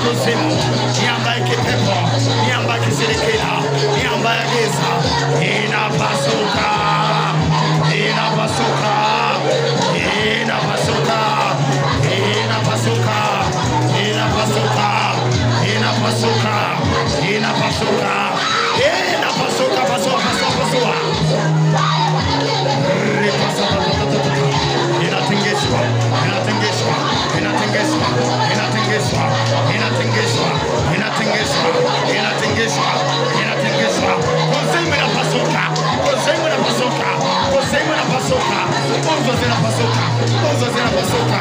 kuzimu, miamba ya kipepo, miamba ya kishirikina, miamba ya giza inapasuka, inapasuka, inapasuka, inapasuka, inapasuka, inapasuka, inapasuka, inapasuka, pasua, pasua, pasua. Inatingishwa, inatingishwa, inatingishwa, inatingishwa, inatingishwa, inatingishwa, inatingishwa, inatingishwa. Kuzimu inapasuka, kuzimu inapasuka, kuzimu inapasuka, nguzo zinapasuka, nguzo zinapasuka.